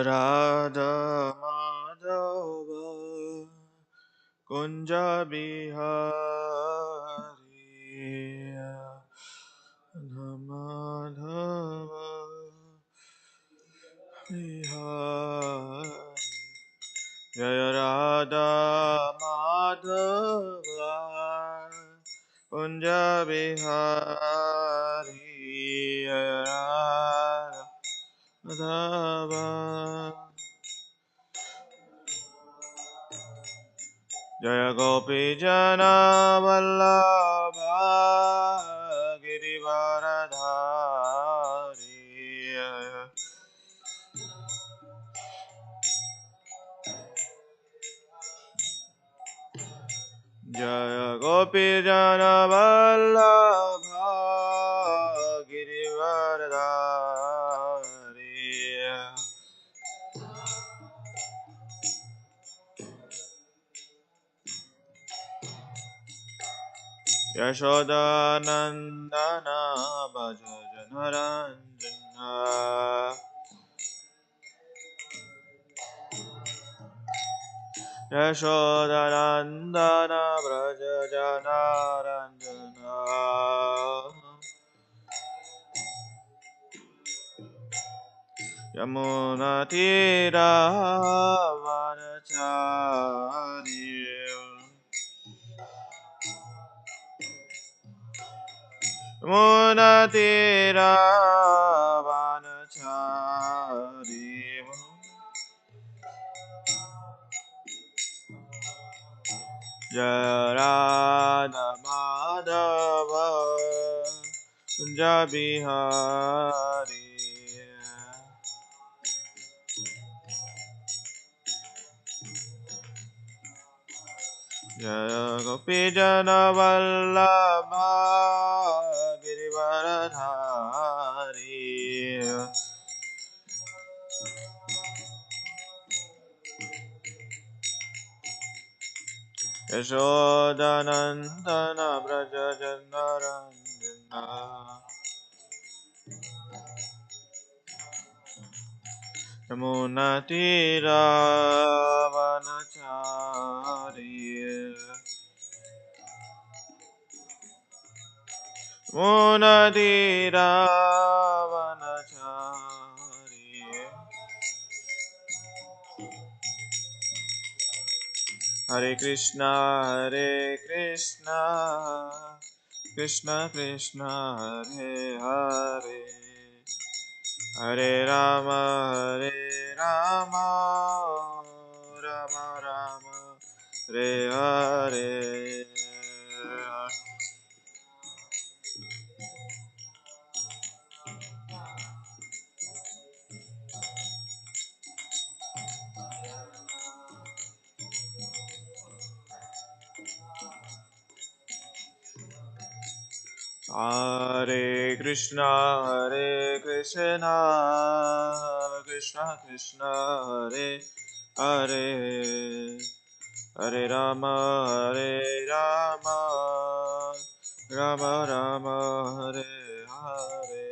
Radha Madhava Kunja Bihari Madhava Bihari Jaya Radha Madhava Kunja Bihari Jaya Radha Madhava Jaya Gopi Jana Vallabha Girivaradhari Jaya Gopi Jana Vallabha Girivaradhari Yashoda Nandana Bhaja Janaranjana Yashoda Nandana Braja Janaranjana Yamuna Tira Vanachari Yamuna Tira Vanachari Jaya Radha Madhava Kunja Bihari Jaya Gopi Jana Vallabha Girivaradhari Yashoda Nandana Braja Janaranjana Yamuna Tira Vanachari Yamuna Tira Vanachari Hare Krishna Krishna Krishna Hare Hare Hare Rama Rama Rama Hare Hare Hare Krishna Krishna Krishna Hare Hare Hare Rama Rama Rama Hare Hare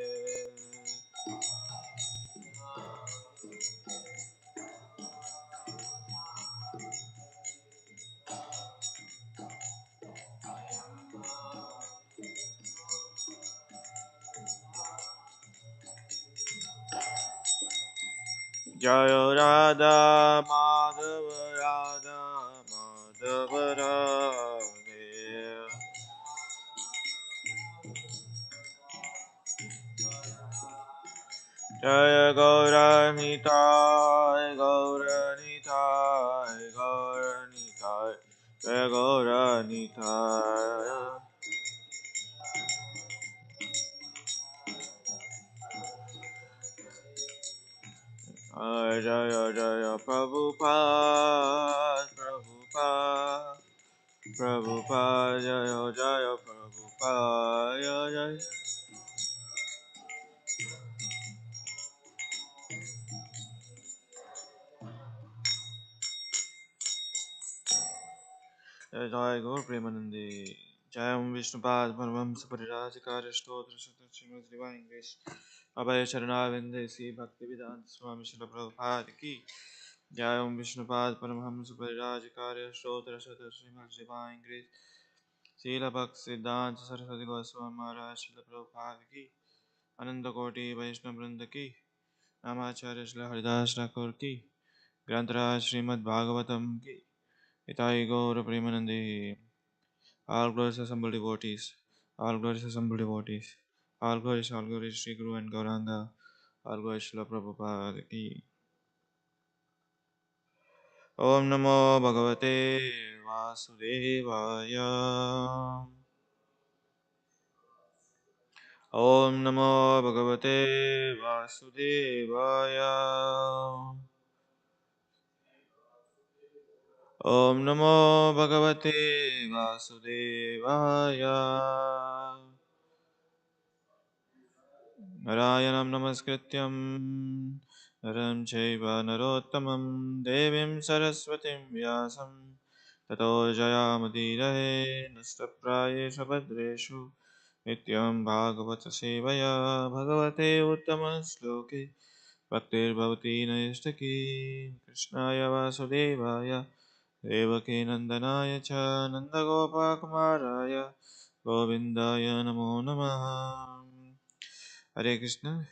Jaya Radha Madhava Radhe Jaya Gauranitai Jaya Gauranitai Jaya Jaya Prabhupada Jaya Jaya Prabhupada Jaya Jaya Gaur Premanande Jayam Vishnupad Paramamsa Parirajakarya Stotra Shata Srimad Divine Grace Abhay Charanavinde Si Bhaktivedanta Swami Srila Prabhupada Ki Jayam Vishnupad Paramamsa Parirajakarya Stotra Shata Srimad Divine Grace Srila Bhaktivedanta Saraswati Goswami Maharaj Srila Prabhupada Ki Ananda Koti Vaishnava Vrinda Ki Namacharya Srila Haridas Thakur Ki Grantaraj Srimad Bhagavatam Ki Itai Gaura Premanande. All glories assembled devotees, all glories assembled devotees, all glories Sri Guru and Gauranga, all glories Srila Prabhupada ki. Om Namo Bhagavate Vasudevaya. Om Namo Bhagavate Vasudevaya. Om Namo Bhagavate Vasudevaya. Narayanam Namaskrityam Naram Chaiva Narottamam Devim Saraswatim Vyasam Tato Jayamudirahe Nastaprayesha Bhadreshu Nityam Bhagavata Sevaya Bhagavate Uttama Sloke Bhaktir Bhavati Naistaki Krishnaya Vasudevaya Devaki Nandanaya Cha Nandagopa Kumaraya Govindaya Namo Namaha. Hare Krishna.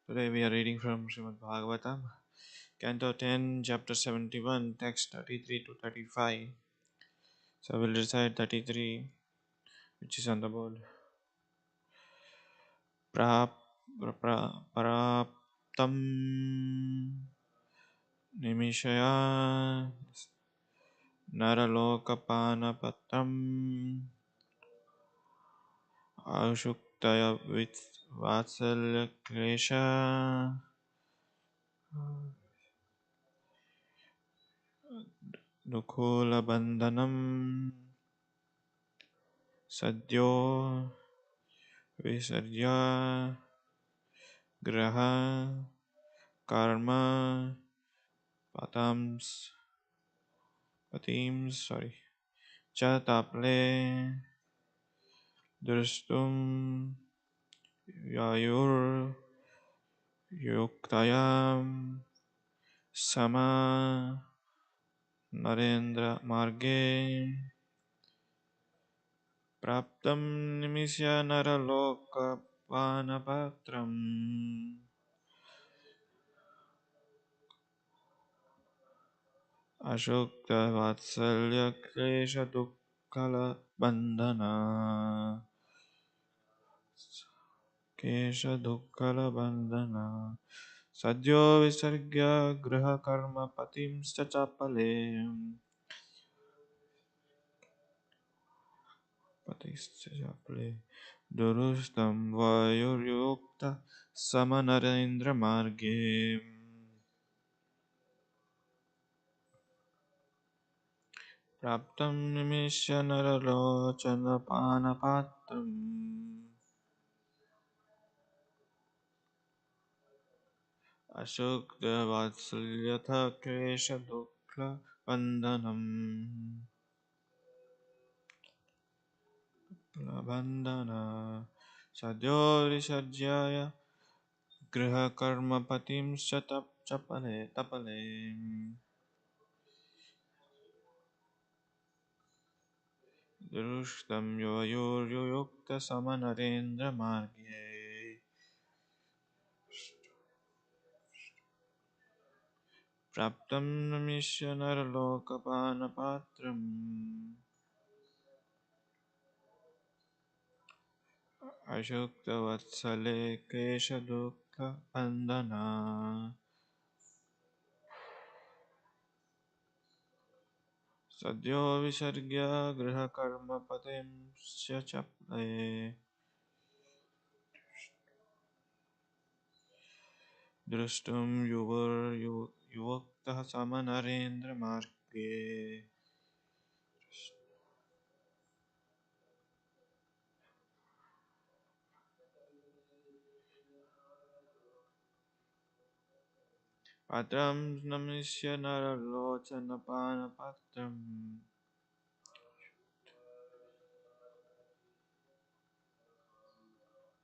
Today we are reading from Srimad Bhagavatam, Canto 10, Chapter 71, text 33 to 35. So we'll recite 33, which is on the board. Praptam Nimishaya Naralokapanapatam Ashuktaya Vatsalya Klesha Nukula Bandhanam Sadyo Visarya Graha Karma Patims Chataple Drustum Yayur Yuktayam Sama Narendra Marge Praptam Nimisya Naraloka Panapatram Ashokta Vatsalya Klesha Dukkala Bandhana Kesha Dukkala Bandhana Sadyo Visargya Graha Karma Patim Stachapale Patischapale Durustam Vayuryukta Samanarendra Marge Praptam Nimishya Naralochana Panapatram Ashokta Vatsalyatha Kesha Dukla Bandhanam Bandhana Sadyo Visarjaya Griha Karma Patim Shatap Chapale Tapale Durushtam Yoyur Yukta Samanarendra Margye Praptam Namishya Naralokapana Patram Ashokta Vatsale Kesha Dukha Bandhana Sadyo Visargya Griha Karma Patim Chaple Drustum Yuvar Yuvakta Samanarendra Marge Patram Namisya Naralochana Panapatram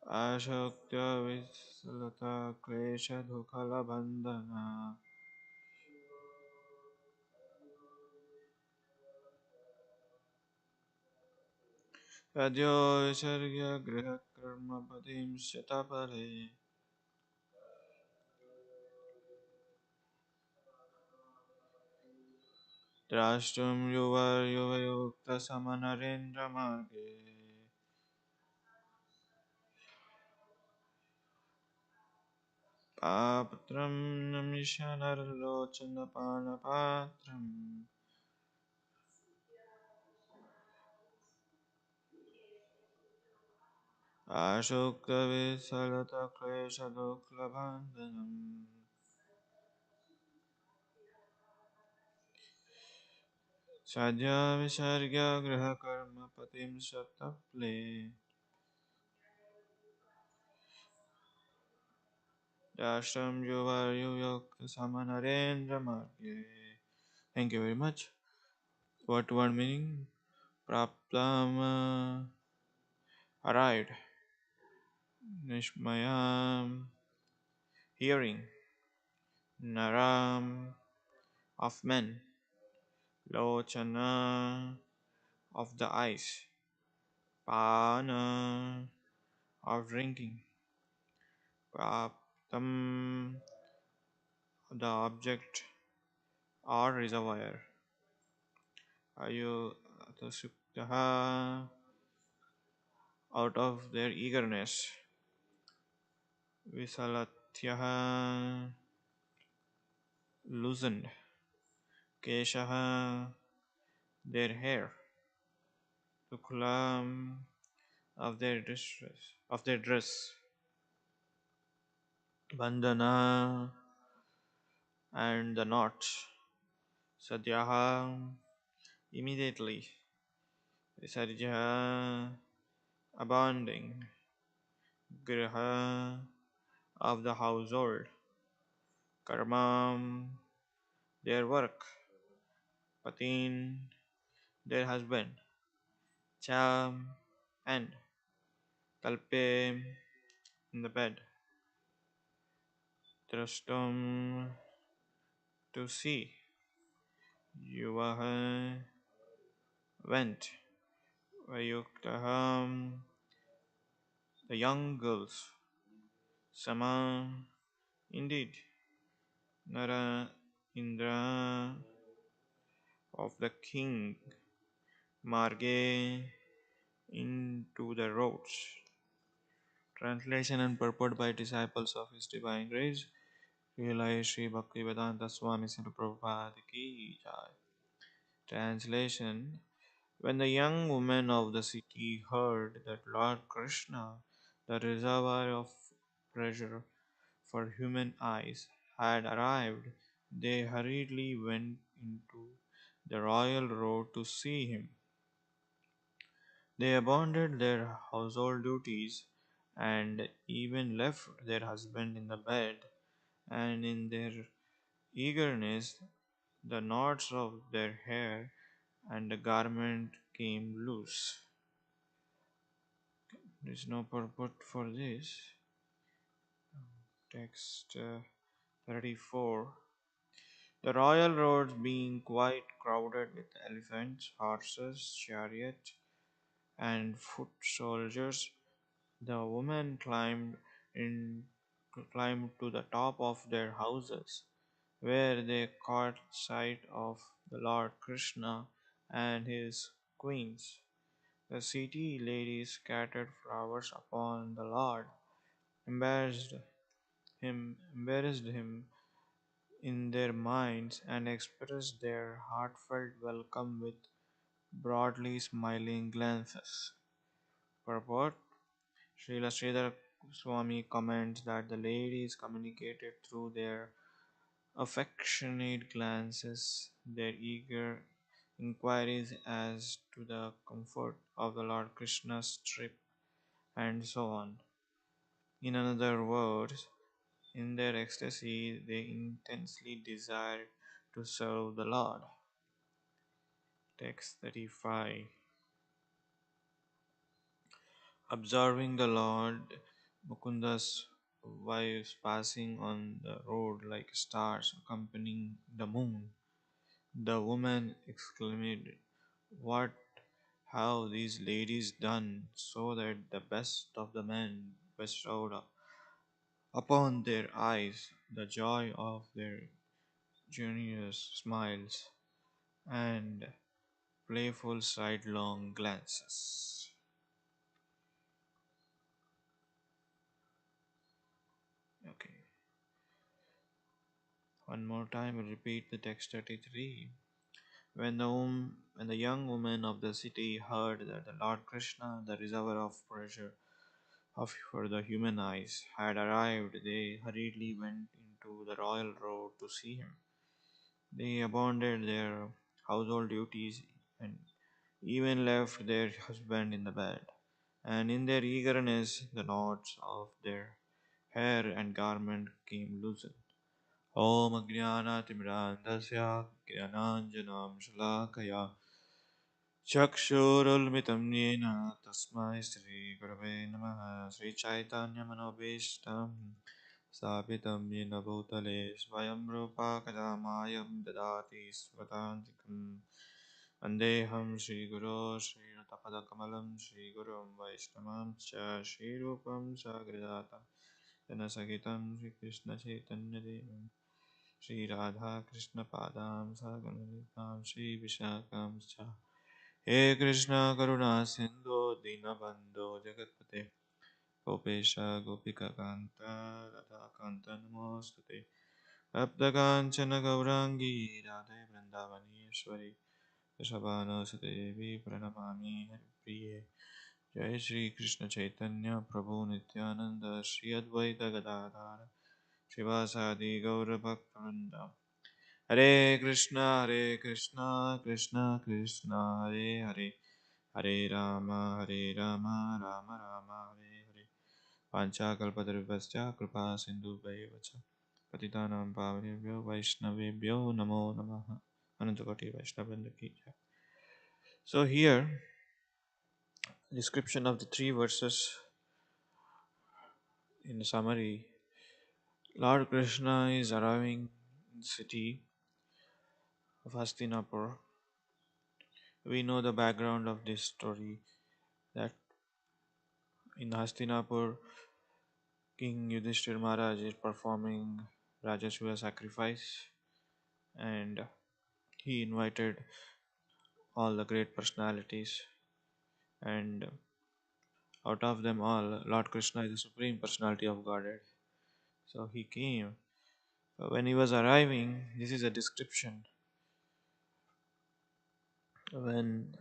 Ashokya Visalata Klesha Dukhala Bandhana Yadyo Visargya Griha Karma Patim Shatapare Drashtum Yuva Yuva Yukta Samanarendra Marge Papatram Namishanar Lochana Panapatram Ashokta Visalata Klesha Dukla Bandhanam Sadhya Visargya Griha Karma Patim Shataple Dashram Yuva Yukta Samanarendra Marge. Thank you very much. Word meaning? Praptam arrived. Nishmayam hearing. Naram of men. Lochana of the eyes. Pana of drinking. Praptam the object or reservoir. Ayu Tasuktaha out of their eagerness. Visalatyaha loosened. Keshaha their hair. Tuklam of their dress. Bandhana and the knots. Sadhyaha immediately. Visarjaha abounding. Griha of the household. Karmam their work. Patin their husband. Cham and Kalpe in the bed. Trustum to see. Yuvaha went. Vayuktaham the young girls. Sama indeed. Nara Indra of the king. Marge into the roads. Translation and purport by disciples of His Divine Grace. Realize Sri Bhaktivedanta Swami Srila Prabhupada Ki Jai. Translation. When the young women of the city heard that Lord Krishna, the reservoir of pleasure for human eyes, had arrived, they hurriedly went into the royal road to see him. They abandoned their household duties and even left their husband in the bed, and in their eagerness, the knots of their hair and the garment came loose. There is no purport for this. Text 34. The royal roads being quite crowded with elephants, horses, chariots, and foot soldiers, the women climbed to the top of their houses, where they caught sight of the Lord Krishna and his queens. The city ladies scattered flowers upon the Lord, embarrassed him in their minds, and expressed their heartfelt welcome with broadly smiling glances. Purport. Srila Sridhar Swami comments that the ladies communicated through their affectionate glances their eager inquiries as to the comfort of the Lord Krishna's trip and so on. In other words, in their ecstasy, they intensely desired to serve the Lord. Text 35. Observing the Lord Mukunda's wives passing on the road like stars accompanying the moon. The woman exclaimed, "What have these ladies done so that the best of the men bestowed upon their eyes the joy of their generous smiles and playful sidelong glances?" Okay, one more time, I repeat the text 33. When the young women of the city heard that the Lord Krishna, the reservoir of pleasure for the human eyes, had arrived, they hurriedly went into the royal road to see him. They abandoned their household duties and even left their husband in the bed. And in their eagerness, the knots of their hair and garment came loosened. Om Ajnanatimrandasya Jnananjanam Shalakaya Chakshurulmitam Yena Tasmai Sri Gurave Namaha Sri Chaitanya Manobishtam Sapitam Yena Bhutale Swayam Rupa Kadamayam Dadati Svatantikam Vandeham Shri Guru Shri Tapadakamalam Shri Gurum Vaishnamam Cha Shri Rupam Sagradata Janasakitam Shri Krishna Chaitanya Devam Shri Radha Krishna Padam Saganalitam Shri Vishakam Cha He Krishna Karuna Sindhu Dinabandho Jagatpate Gopesha Gopika Kanta Radha Kanta Namostate Apta Kanchana Gaurangi Radhe Vrindavaneshwari Rishabhana Sadevi Pranamami Haripriye Jai Shri Krishna Chaitanya Prabhu Nityananda Shri Advaita Gadadhara Shivasadi Gaura Bhaktivinoda Hare Krishna, Krishna Krishna, Hare Hare, Hare Rama, Rama Rama, Hare Hare. Panchakalpatarvasya kripa sindhubhaivacha. Patitanam pavanebhyo Vaishnavebhyo Namo Namaha. Anantakoti Vaishnavrinda ki jai. So here, description of the three verses in summary. Lord Krishna is arriving in the city of Hastinapur. We know the background of this story that in Hastinapur, King Yudhishthir Maharaj is performing Rajasuya sacrifice and he invited all the great personalities, and out of them all, Lord Krishna is the supreme personality of Godhead. So he came. When he was arriving, this is a description. When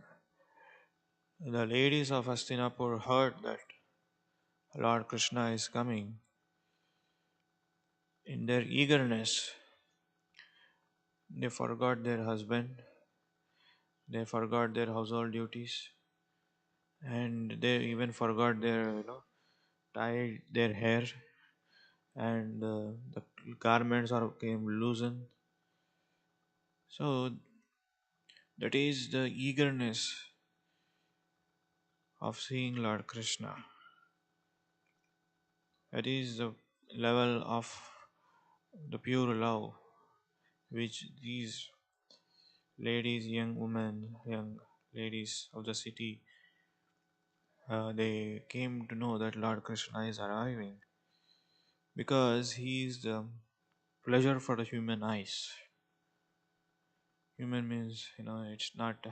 the ladies of Hastinapur heard that Lord Krishna is coming, in their eagerness, they forgot their husband, they forgot their household duties, and they even forgot their, tied their hair, and the garments are came loosened. So that is the eagerness of seeing Lord Krishna. That is the level of the pure love which these ladies, young women, young ladies of the city, they came to know that Lord Krishna is arriving because he is the pleasure for the human eyes. Human means, it's not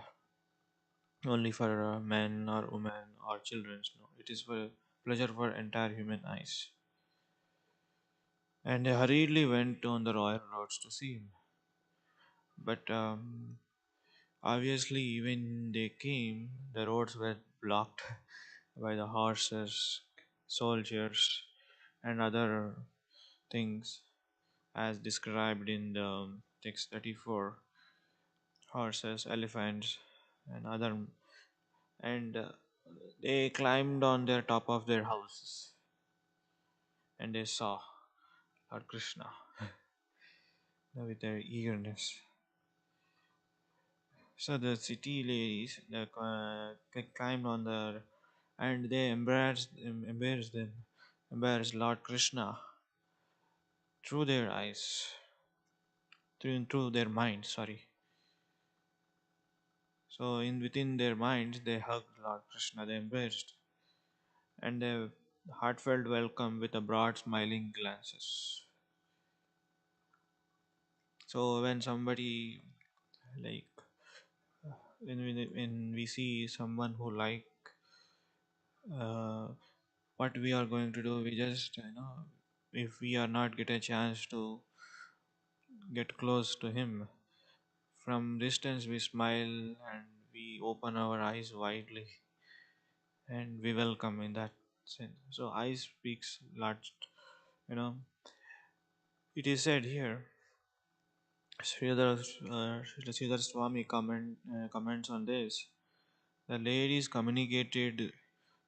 only for men or women or children. No, it is for pleasure for entire human eyes. And they hurriedly went on the royal roads to see him. But obviously, when they came, the roads were blocked by the horses, soldiers, and other things as described in the text 34, horses, elephants, and other, and they climbed on their top of their houses and they saw Lord Krishna with their eagerness. So the city ladies they climbed on the and they embarrassed them embrace Lord Krishna through their eyes, through their mind, sorry. So in within their minds they hugged Lord Krishna, they embraced, and a heartfelt welcome with a broad smiling glances. So when somebody like when we see someone who like uh, what we are going to do, we just if we are not get a chance to get close to him from distance, we smile and we open our eyes widely and we welcome in that sense. So eyes speaks large. You know, it is said here. Sridhar Swami comments on this. The ladies communicated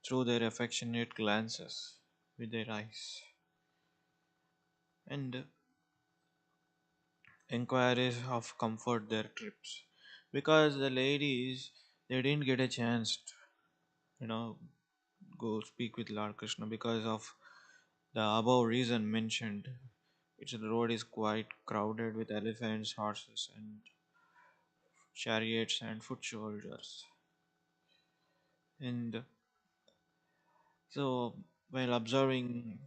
through their affectionate glances with their eyes and inquiries of comfort their trips, because the ladies they didn't get a chance to, you know go speak with Lord Krishna because of the above reason mentioned. Its road is quite crowded with elephants, horses, and chariots and foot soldiers. And so, while observing,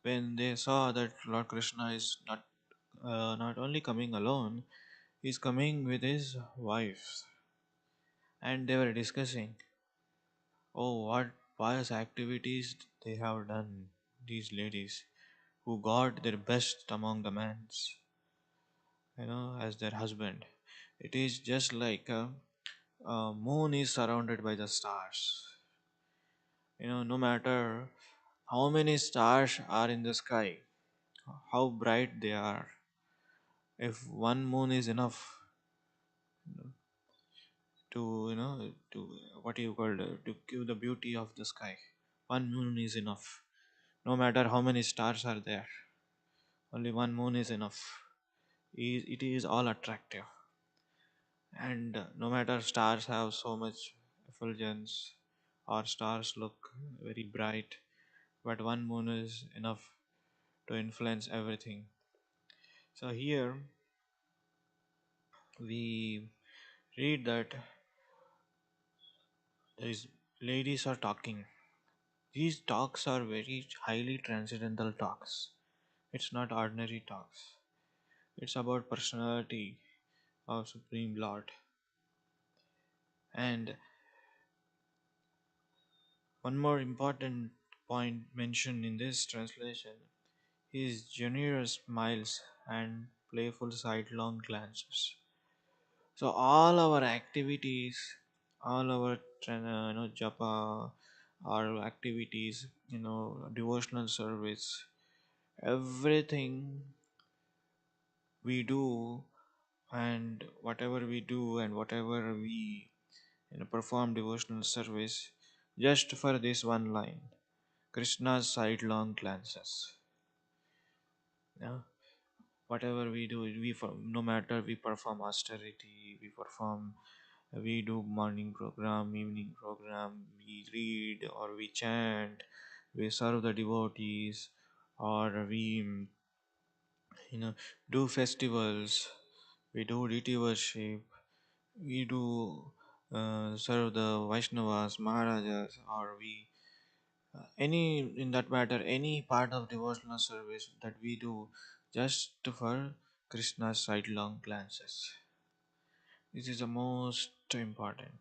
when they saw that Lord Krishna is not only coming alone, he's coming with his wife, and they were discussing, oh, what pious activities they have done. These ladies who got their best among the men's, as their husband. It is just like a moon is surrounded by the stars. No matter how many stars are in the sky, how bright they are, if one moon is enough to to what you call to give the beauty of the sky, one moon is enough. No matter how many stars are there, only one moon is enough. It is all attractive, and no matter stars have so much effulgence or stars look very bright, but one moon is enough to influence everything. So here we read that these ladies are talking. These talks are very highly transcendental talks. It's not ordinary talks. It's about personality of Supreme Lord. And one more important point mentioned in this translation is generous smiles and playful sidelong glances. So all our activities, all our japa, our activities, devotional service, everything we do, and whatever we do and whatever we perform devotional service, just for this one line, Krishna's sidelong glances. Yeah. Whatever we do, no matter we perform austerity, we do morning program, evening program, we read or we chant, we serve the devotees, or we do festivals, we do deity worship, we do serve the Vaishnavas, Maharajas, or we any in that matter any part of devotional service that we do just for Krishna's sidelong glances. This is the most important.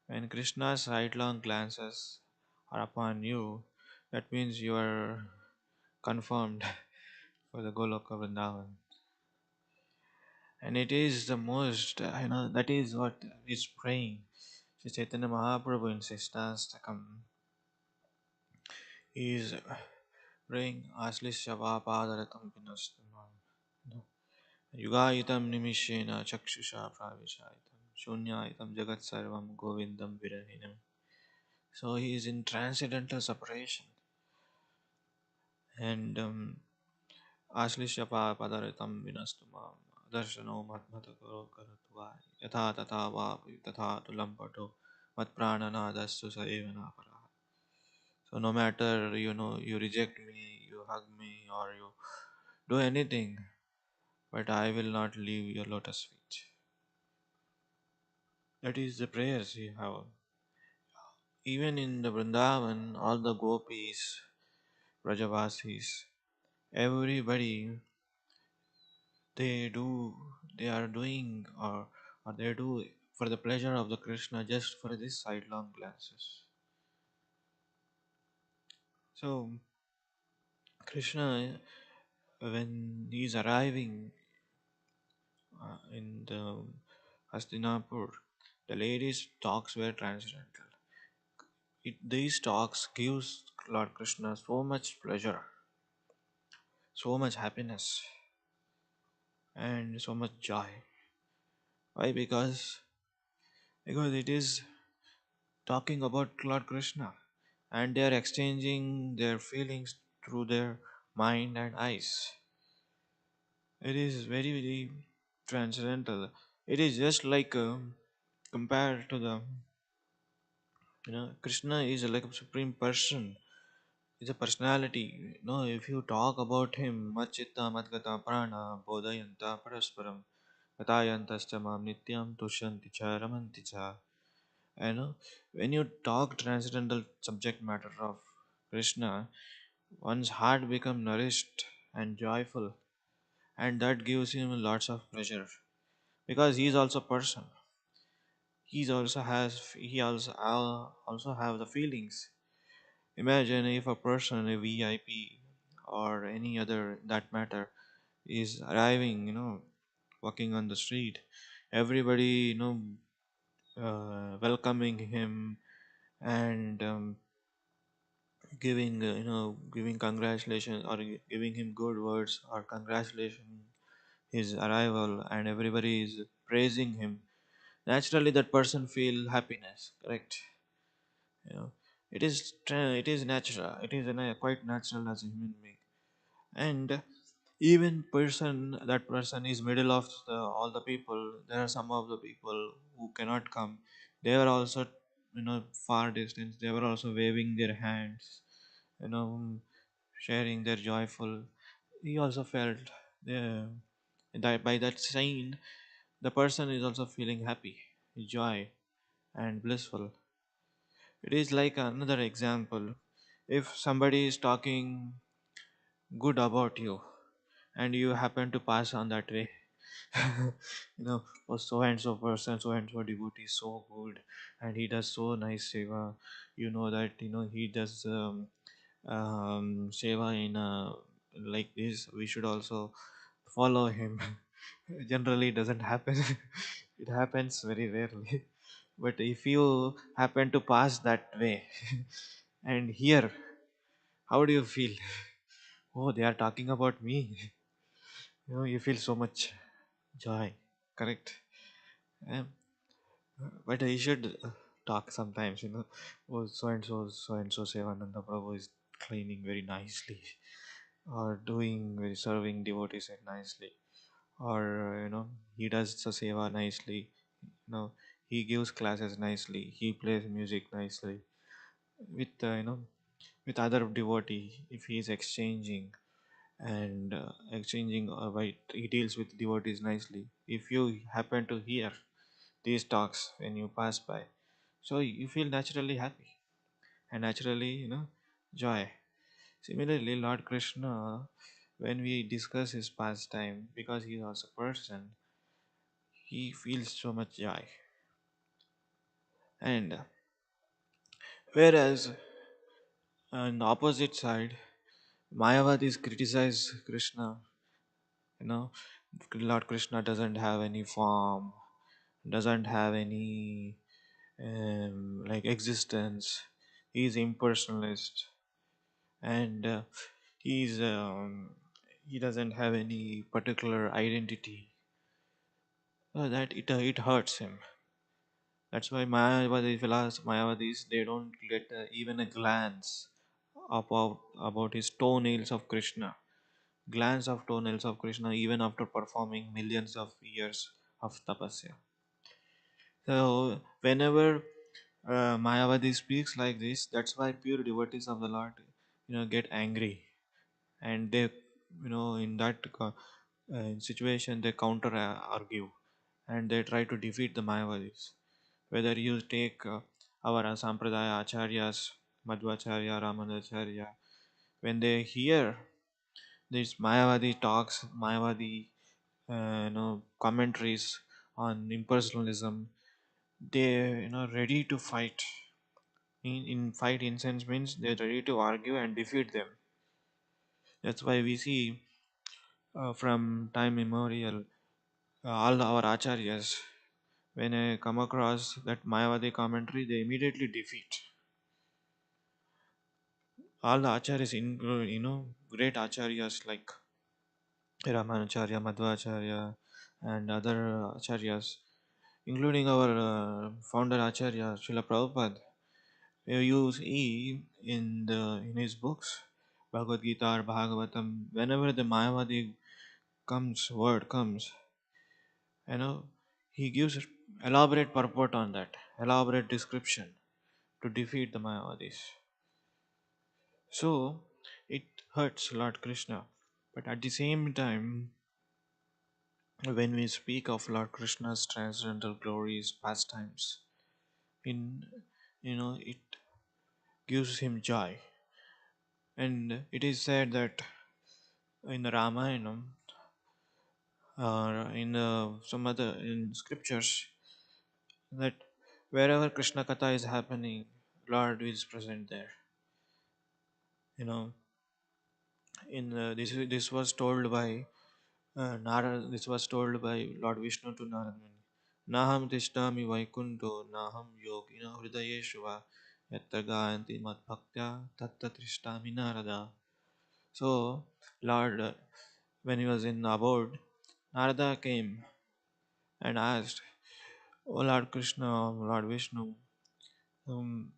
When Krishna's sidelong glances are upon you, that means you are confirmed for the Goloka Vrindavan. And it is the most, that is what is praying. Sri Chaitanya Mahaprabhu in Sishtastakam is praying Aslishyava Padaratam Vinastamam. Yugayitam Nimishena Chakshusha Pravishaitam Shunyayitam Jagat Sarvam Govindam Virahinam. So he is in transcendental separation. And Aslisya Padaratam Vinastamam Darshano Matmatakaro Karatva Yatha Tata Vapi Tatha Tulampato Mat Prananadastu Saevana Para. So no matter you reject me, you hug me, or you do anything, but I will not leave your lotus feet. That is the prayers we have. Even in the Vrindavan, all the gopis, Brajavasis, everybody they do they are doing or they do for the pleasure of the Krishna just for these sidelong glances. So Krishna, when he's arriving in the Hastinapur, the ladies' talks were transcendental. These talks gives Lord Krishna so much pleasure, so much happiness, and so much joy. Why? Because it is talking about Lord Krishna, and they are exchanging their feelings through their mind and eyes. It is very, very transcendental. It is just like compared to the Krishna is like a supreme person. He's a personality. If you talk about him, machitta madgata prana bodhayanta parasparam katayantascha mam nityam tushanti cha ramanti cha. When you talk transcendental subject matter of Krishna, one's heart becomes nourished and joyful, and that gives him lots of pleasure because he is also a person. He also have the feelings. Imagine if a person, a VIP or any other that matter, is arriving, walking on the street, everybody, welcoming him and giving congratulations or giving him good words or congratulations his arrival, and everybody is praising him. Naturally that person feel happiness, correct? you know it is natural, it is quite natural as a human being. And even that person is middle of all the people. There are some of the people who cannot come. They were also far distance, they were also waving their hands, you know sharing their joyful. He also felt uh, that by that sign the person is also feeling happy, joy, and blissful. It is like another example. If somebody is talking good about you and you happen to pass on that way, oh, so and so person, so and so devotee is so good and he does so nice seva. That he does seva in like this. We should also follow him. Generally, it doesn't happen. It happens very rarely. But if you happen to pass that way and hear, how do you feel? Oh, they are talking about me. You feel so much joy, correct? Um, but I should talk sometimes. Oh, so and so Sevananda Prabhu is cleaning very nicely, or doing very serving devotees very nicely, or he does the seva nicely. He gives classes nicely. He plays music nicely with with other devotee. If he is exchanging by he deals with devotees nicely. If you happen to hear these talks when you pass by, so you feel naturally happy and naturally joy. Similarly, Lord Krishna, when we discuss his pastime, because he is also a person, he feels so much joy. And whereas on the opposite side, Mayavadis criticize Krishna. You know, Lord Krishna doesn't have any form, doesn't have any like existence. He's impersonalist, and he doesn't have any particular identity. That it hurts him. That's why Mayavadis, they don't get even a glance about his toenails of Krishna. Glance of toenails of Krishna even after performing millions of years of tapasya. So whenever Mayavadi speaks like this. That's why pure devotees of the Lord, get angry, and they, in that situation, they counter argue, and they try to defeat the Mayavadis. Whether you take our Sampradaya Acharyas, Madhvacharya, Ramanacharya, when they hear these Mayavadi talks, Mayavadi commentaries on impersonalism, they ready to fight. In fight in sense means they're ready to argue and defeat them. That's why we see from time immemorial all our acharyas, when I come across that Mayavadi commentary, they immediately defeat all the acharyas, great acharyas like Ramanacharya, Madhvacharya, and other acharyas, including our founder Acharya Srila Prabhupada. You see in his books, Bhagavad Gita or Bhagavatam, whenever the Mayavadi word comes, you know, he gives elaborate purport on that, elaborate description to defeat the Mayavadis. So it hurts Lord Krishna. But at the same time, when we speak of Lord Krishna's transcendental glories, pastimes, in it gives him joy. And it is said that in the Ramayana, in some other in scriptures, that wherever Krishna Katha is happening, Lord is present there. You know, in this was told by Narad. This was told by Lord Vishnu to Narad Muni. Naham tishtami vaikunto naham yogina hridayeshva yatta gayanti madbhaktya tatta tishtami narada. So Lord, when he was in abode, Narada came and asked, "O Lord Krishna, Lord Vishnu, um,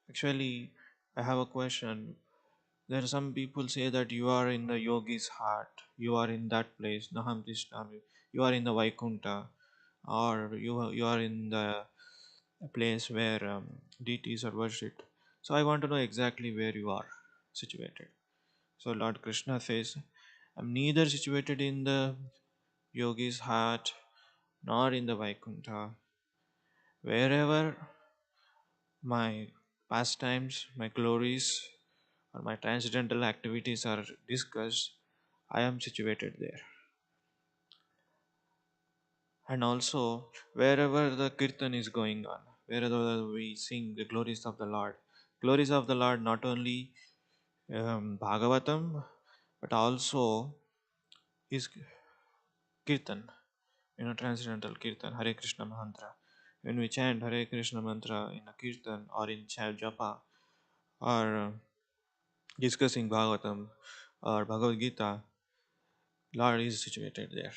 actually, I have a question. There are some people say that you are in the yogi's heart, you are in that place, Naham Tishnami, you are in the Vaikunta, or you are in the place where deities are worshipped. So I want to know exactly where you are situated." So Lord Krishna says, "I'm neither situated in the yogi's heart nor in the Vaikunta. Wherever my pastimes, my glories, or my transcendental activities are discussed, I am situated there. And also, wherever the kirtan is going on, wherever we sing the glories of the Lord not only Bhagavatam, but also is kirtan, transcendental kirtan, Hare Krishna mantra. When we chant Hare Krishna mantra in a kirtan or in japa or discussing Bhagavatam or Bhagavad Gita, Lord is situated there.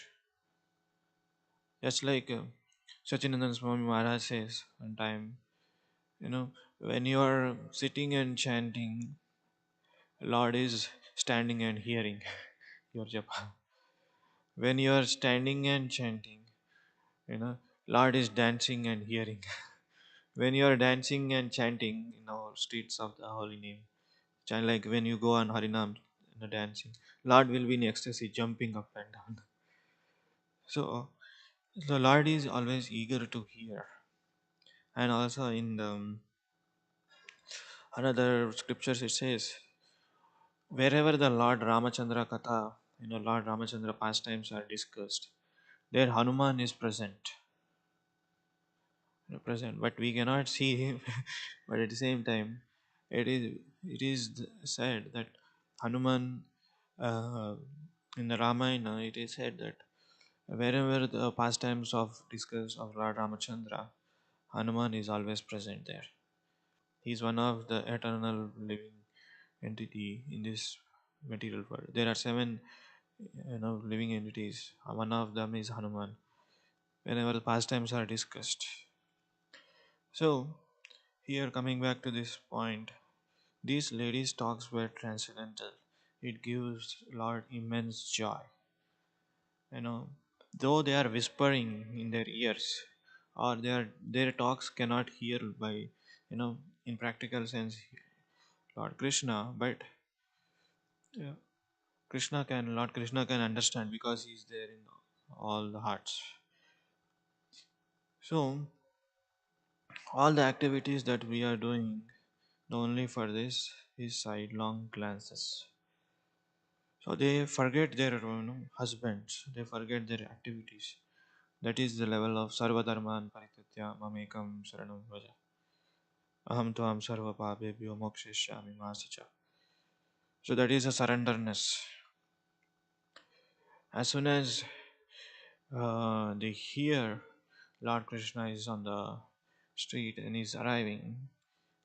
Just like Sachinandan Swami Maharaj says one time, when you are sitting and chanting, Lord is standing and hearing your japa. When you are standing and chanting, Lord is dancing and hearing. When you are dancing and chanting in our streets of the holy name, like when you go on Harinam, dancing, Lord will be in ecstasy, jumping up and down. So the Lord is always eager to hear. And also in the another scriptures it says, wherever the Lord Ramachandra Katha, Lord Ramachandra pastimes are discussed, there Hanuman is present, but we cannot see him. But at the same time, it is said that Hanuman, uh, in the Ramayana, it is said that wherever the pastimes of discuss of Lord Ramachandra, Hanuman is always present there. He is one of the eternal living entity in this material world. There are seven, living entities. One of them is Hanuman. Whenever the pastimes are discussed. So here, coming back to this point, these ladies' talks were transcendental. It gives Lord immense joy. You know, though they are whispering in their ears, or their talks cannot hear by you know, in practical sense, Lord Krishna, but yeah, Lord Krishna can understand because He's there in all the hearts. So, all the activities that we are doing only for this is sidelong glances. So they forget their husbands, they forget their activities. That is the level of sarvadharman paritatya mamekam saranam vraja. Aham tuam sarva papebhyo mokshishami masacha. So that is a surrenderness. As soon as they hear Lord Krishna is on the street and is arriving,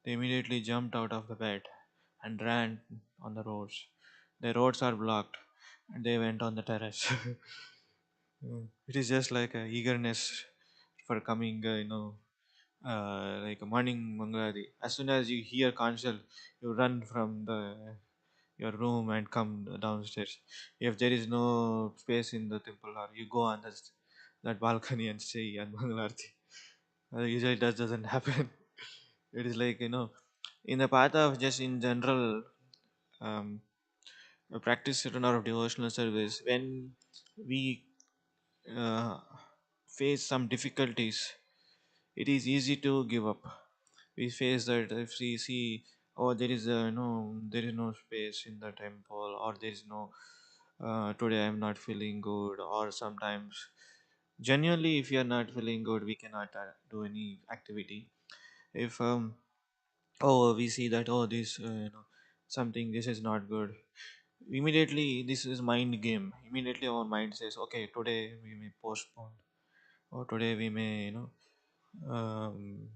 they immediately jumped out of the bed and ran on the roads. The roads are blocked and they went on the terrace. It is just like a eagerness for coming, like a morning Mangaladi. As soon as you hear Kanchal, you run from your room and come downstairs. If there is no space in the temple, or you go on that balcony and stay and Mangalarti. Usually that doesn't happen. It is like, in the path of just in general um, practice certain of devotional service, when we uh, face some difficulties, it is easy to give up. We face that if we see, oh, there is there is no space in the temple, or there is no today I'm not feeling good, or sometimes genuinely if you are not feeling good, we cannot do any activity. If oh, we see that, oh, this something, this is not good, immediately this is mind game. Immediately our mind says, okay, today we may postpone, or today we may um,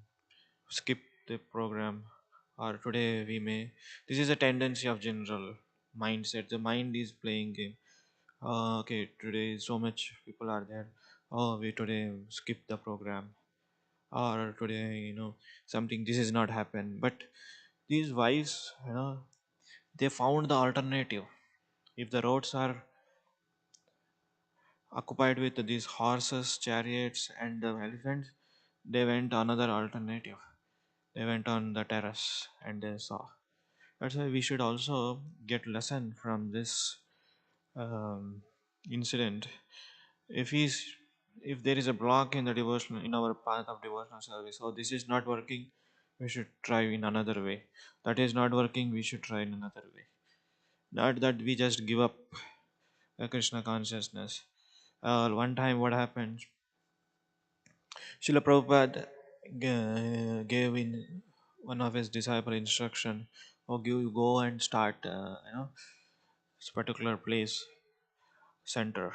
skip the program, or today we may. This is a tendency of general mindset. The mind is playing game. Okay, today so much people are there. Oh, we today skip the program, or today something, this is not happen. But these wives, they found the alternative. If the roads are occupied with these horses, chariots, and the elephants, they went another alternative. They went on the terrace and they saw. That's why we should also get lesson from this um, incident. If he's if there is a block in the devotional in our path of devotional service, so this is not working, we should try in another way. That is not working, we should try in another way. Not that we just give up Krishna consciousness. One time, what happened? Srila Prabhupada gave in one of his disciple instruction, or you go and start, this particular place, center.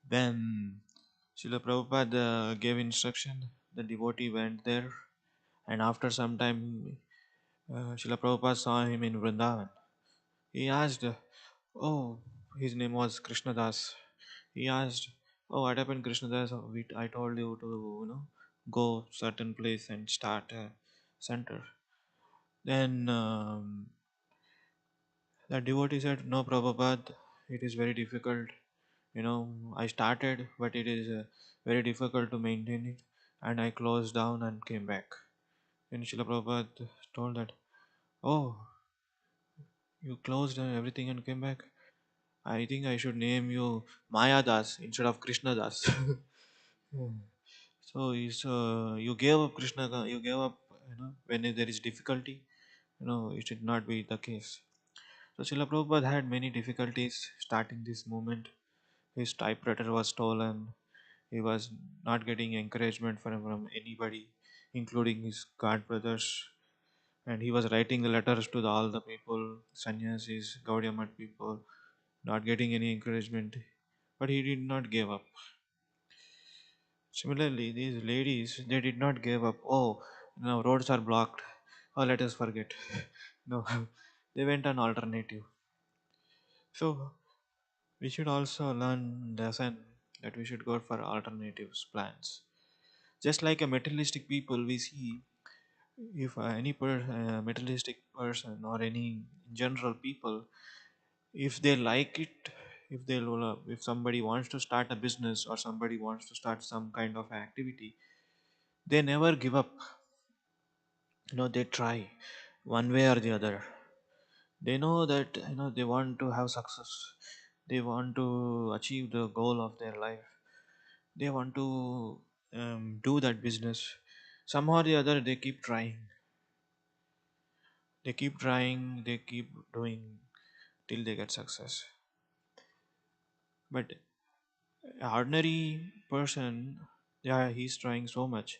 Then Srila Prabhupada gave instruction, the devotee went there, and after some time, Srila Prabhupada saw him in Vrindavan. He asked, oh, his name was Krishna Das. He asked, oh, what happened, Krishna Das? I told you to, go certain place and start a center. Then the devotee said, no, Prabhupada, it is very difficult. I started, but it is very difficult to maintain it. And I closed down and came back. Then Srila Prabhupada told that, oh, you closed everything and came back. I think I should name you Maya Das instead of Krishna Das. Hmm. So you gave up Krishna, you gave up, when there is difficulty, it should not be the case. So Srila Prabhupada had many difficulties starting this movement. His typewriter was stolen. He was not getting encouragement from anybody, including his god brothers. And he was writing letters to all the people, sannyasis, Gaudiya Math people, not getting any encouragement. But he did not give up. Similarly, these ladies, they did not give up. Oh, no, roads are blocked. Oh, let us forget. No, they went on alternative. So we should also learn lesson that we should go for alternatives plans. Just like a materialistic people, we see if materialistic person or any general people, if they like it, if somebody wants to start a business or somebody wants to start some kind of activity, they never give up. They try one way or the other. They know that they want to have success. They want to achieve the goal of their life. They want to do that business. Somehow or the other, they keep trying. They keep trying. They keep doing till they get success. But ordinary person, yeah, he's trying so much.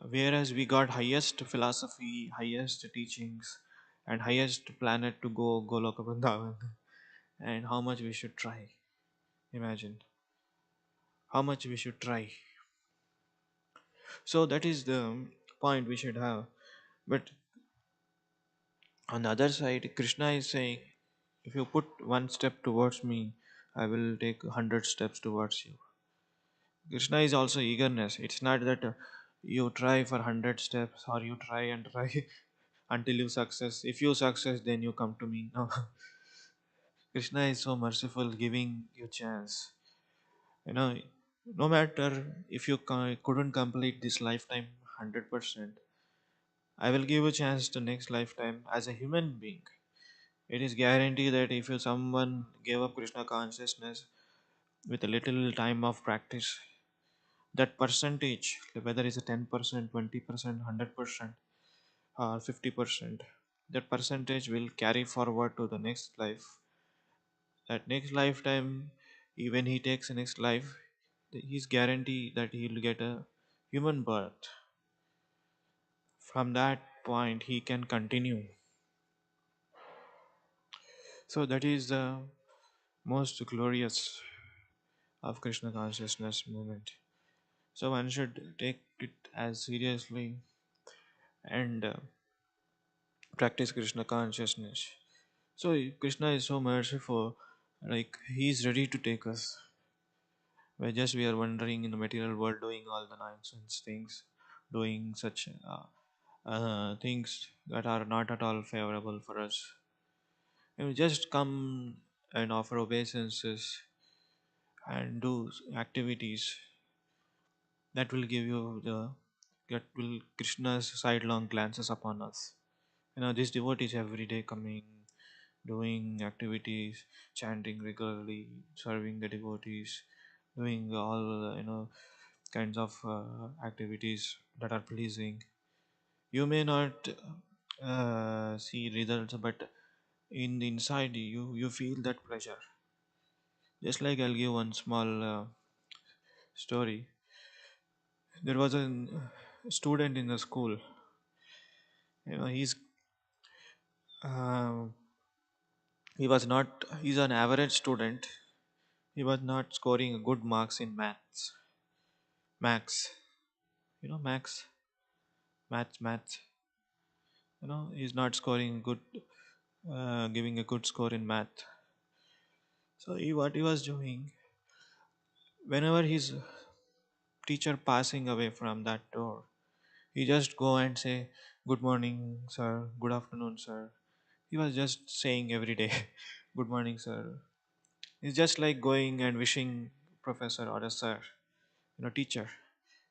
Whereas we got highest philosophy, highest teachings, and highest planet to go Goloka Vrindavan, and how much we should try. Imagine how much we should try. So that is the point we should have. But on the other side, Krishna is saying, if you put one step towards me, I will take 100 steps towards you. Krishna is also eagerness. It's not that you try for 100 steps or you try and try until you success. If you success, then you come to me. No, Krishna is so merciful, giving you chance. You know, no matter if you couldn't complete this lifetime 100%, I will give you chance to next lifetime as a human being. It is guaranteed that if you someone gave up Krishna consciousness with a little time of practice, that percentage, whether it's a 10%, 20%, 100%, or 50%, that percentage will carry forward to the next life. That next lifetime, even he takes a next life, he's guaranteed that he'll get a human birth. From that point, he can continue. So that is the most glorious of Krishna consciousness movement. So one should take it as seriously and practice Krishna consciousness. So Krishna is so merciful, like he is ready to take us. We are wandering in the material world, doing all the nonsense things, doing such things that are not at all favorable for us. And we just come and offer obeisances and do activities that will give you the that will Krishna's sidelong glances upon us. These devotees every day coming, doing activities, chanting regularly, serving the devotees, doing all kinds of activities that are pleasing. You may not see results, but in the inside you feel that pleasure. Just like I'll give one small story. There was a student in the school. Uh, he was not. He's an average student. He was not scoring good marks in maths. Max, max, maths. He's not scoring good, giving a good score in math. So what he was doing, whenever his teacher passing away from that door, he just go and say, "Good morning, sir. Good afternoon, sir." He was just saying every day, "Good morning, sir." It's just like going and wishing professor or a sir, teacher.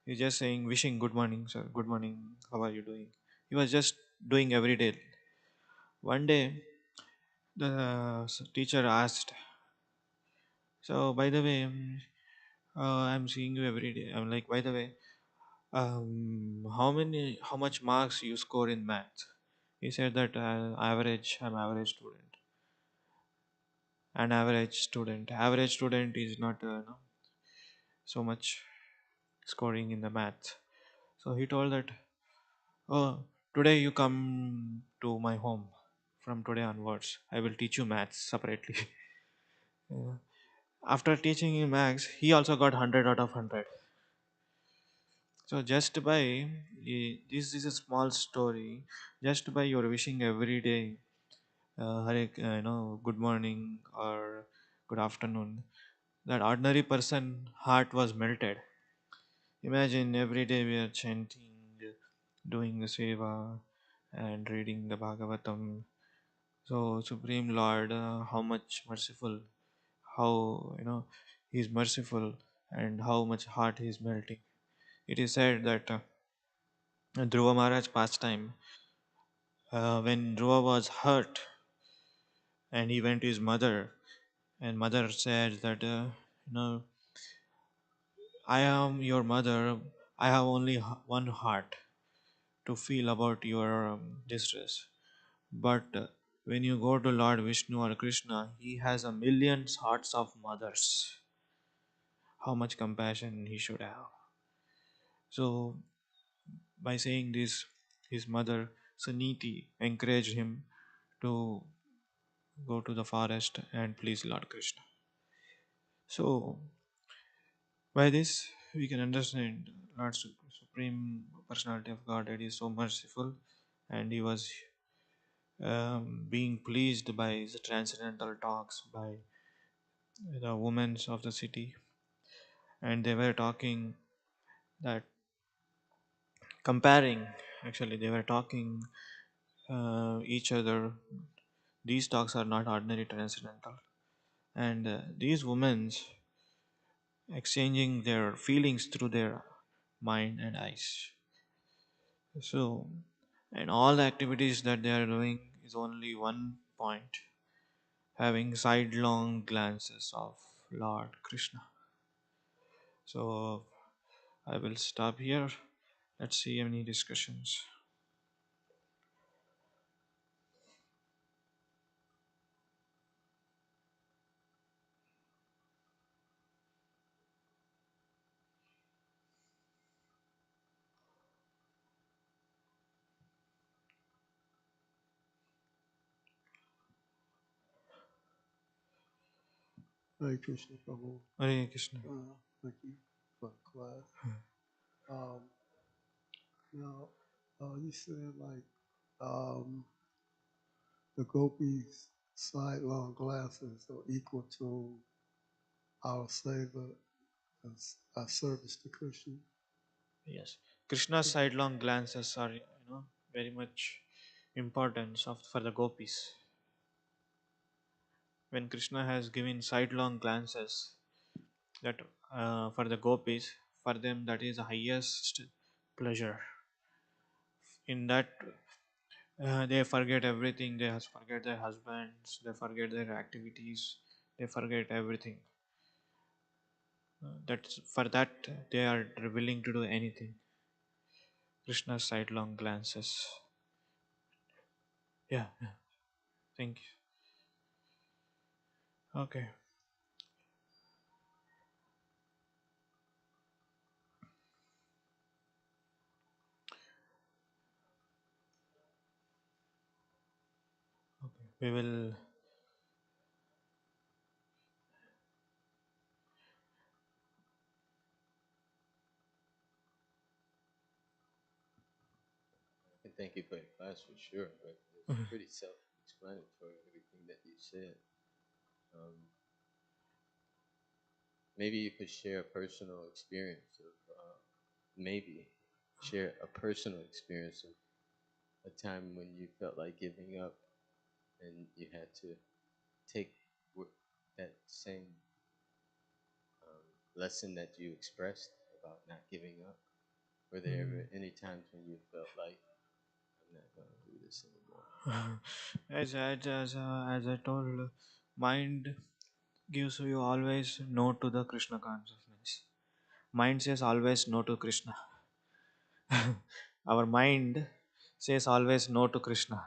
He's just saying, wishing good morning, sir. Good morning. How are you doing? He was just doing every day. One day, the teacher asked, "So, by the way, I'm seeing you every day." I'm like, "By the way, how much marks you score in math?" He said that average. I'm average student. An average student. Average student is not so much scoring in the math. So he told that, "Oh, today you come to my home. From today onwards, I will teach you maths separately." Yeah. After teaching him maths, he also got 100 out of 100. So just by this is a small story. Just by your wishing every day, good morning or good afternoon, that ordinary person heart was melted. Imagine every day we are chanting, doing the seva, and reading the Bhagavatam. So Supreme Lord, how much merciful, how He is merciful, and how much heart He is melting. It is said that Dhruva Maharaj pastime. When Dhruva was hurt and he went to his mother, and mother said that, you know, I am your mother. I have only one heart to feel about your distress. But when you go to Lord Vishnu or Krishna, he has a million hearts of mothers. How much compassion he should have. So, by saying this, his mother Suniti encouraged him to go to the forest and please Lord Krishna. So, by this, we can understand Lord Supreme Personality of Godhead is so merciful, and he was being pleased by the transcendental talks by the women of the city, and they were talking that comparing. Actually, they were talking each other. These talks are not ordinary transcendental, and these women exchanging their feelings through their mind and eyes. So, and all the activities that they are doing is only one point, having sidelong glances of Lord Krishna. So, I will stop here. Let's see any discussions. Hare Krishna Prabhu. Hare Krishna. Thank you for the class. Um, now, you said like the gopis' sidelong glasses are equal to our savor as our service to Krishna. Yes, Krishna's sidelong glances are, very much importance of for the gopis. When Krishna has given sidelong glances, that for the gopis, for them that is the highest pleasure. In that, they forget everything. They forget their husbands. They forget their activities. They forget everything. That's for that they are willing to do anything. Krishna's sidelong glances. Yeah, yeah. Thank you. Okay. Okay. We will. And thank you for your class for sure, but it's pretty self-explanatory, everything that you said. Um, maybe you could share a personal experience of, maybe share a personal experience of a time when you felt like giving up and you had to take that same lesson that you expressed about not giving up. Were there ever any times when you felt like, I'm not going to do this anymore? As I told, mind gives you always no to the Krishna consciousness. Mind says always no to Krishna. Our mind says always no to Krishna.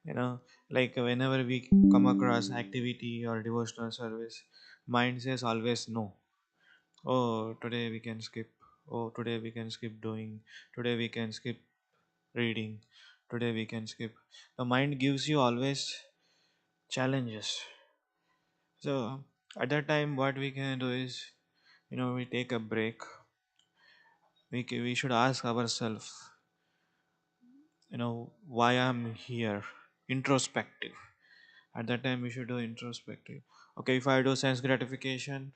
You know, like whenever we come across activity or devotional service, mind says always no. Oh, today we can skip. Oh, today we can skip doing. Today we can skip reading. Today we can skip. The mind gives you always challenges. So at that time, what we can do is, we take a break. We should ask ourselves, why I'm here. Introspective. At that time, we should do introspective. Okay, if I do sense gratification,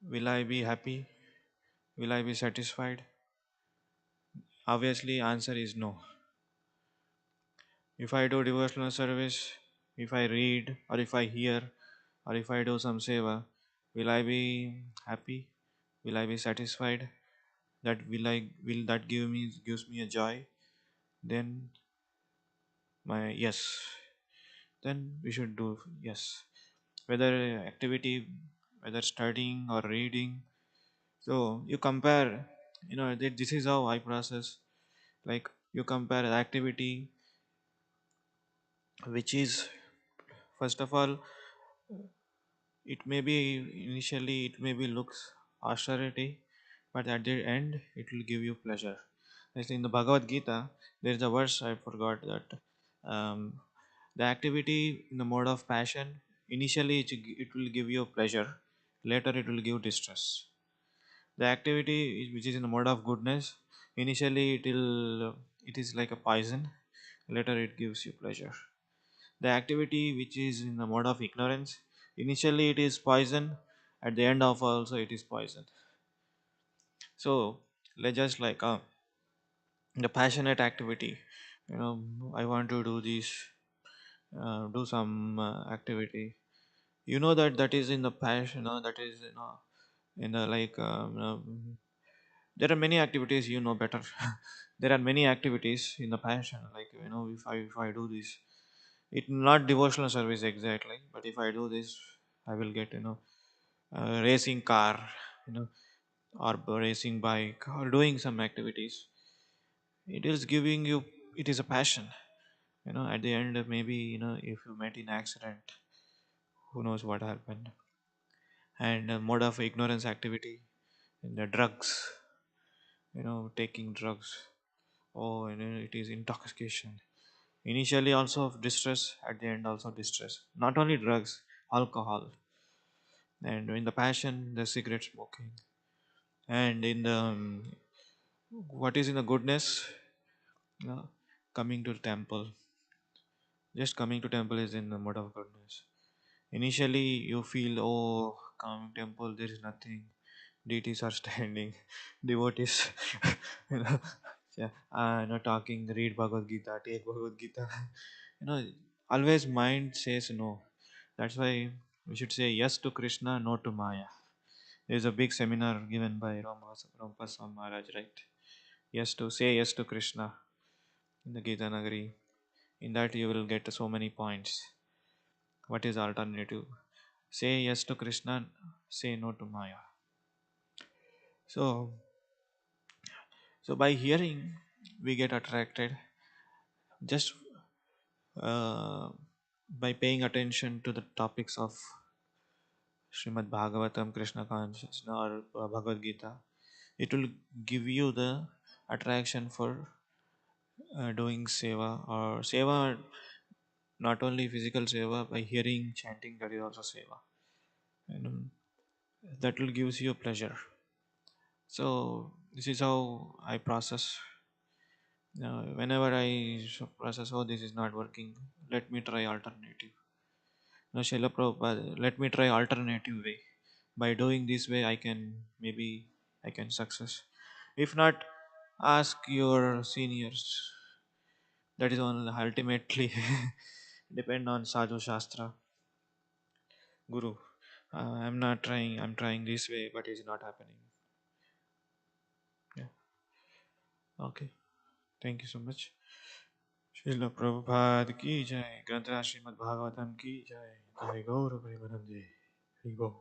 will I be happy? Will I be satisfied? Obviously, answer is no. If I do devotional service, if I read, or if I hear, or if I do some seva, will I be happy? Will I be satisfied? that will that gives me a joy, then my yes, then we should do yes. Whether activity, whether studying or reading. So you compare, this is how I process. Like, you compare the activity which is, first of all, it may be initially, it may be looks austerity, but at the end it will give you pleasure. As in the Bhagavad Gita, there is a verse I forgot that, um, the activity in the mode of passion, initially it will give you pleasure, later it will give distress. The activity which is in the mode of goodness, initially it is like a poison, later it gives you pleasure. The activity which is in the mode of ignorance, initially it is poison, at the end of also it is poison. So let's just like, the passionate activity, I want to do this, do some activity, that is in the passion, that is, in the like, there are many activities, better. There are many activities in the passion, like, if I do this, it not devotional service exactly, but if I do this, I will get, racing car, you know or racing bike, or doing some activities. It is giving you, it is a passion. At the end, maybe, if you met in accident, who knows what happened. And mode of ignorance activity, and the drugs, taking drugs. Oh, it is intoxication. Initially also distress, at the end also distress. Not only drugs, alcohol, and in the passion, the cigarette smoking, and in the, what is in the goodness, uh, coming to the temple. Just coming to temple is in the mode of goodness. Initially, you feel, oh, coming temple, there is nothing. Deities are standing, devotees, you know, yeah, talking, read Bhagavad Gita, take Bhagavad Gita. You know, always mind says no. That's why we should say yes to Krishna, no to Maya. There's a big seminar given by Ramapasa Maharaj, right? Yes to Krishna in the Gita Nagari. In that you will get so many points. What is alternative? Say yes to Krishna, say no to Maya. So, by hearing, we get attracted. Just uh, by paying attention to the topics of Srimad Bhagavatam, Krishna consciousness, or Bhagavad Gita, it will give you the attraction for doing seva, or seva, not only physical seva, by hearing, chanting, that is also seva. And that will gives you pleasure. So this is how I process. Whenever I process, oh, this is not working, let me try alternative. No, Srila Prabhupada, let me try alternative way. By doing this way, maybe I can success. If not, ask your seniors. That is on ultimately depend on Sadhu Shastra, Guru. I'm not trying. I'm trying this way, but it's not happening. Yeah. Okay. Thank you so much. Srila Prabhupada ki jai. Granthra Srimad Bhagavatam ki jai. Jai Gaura Premanande. Haribo.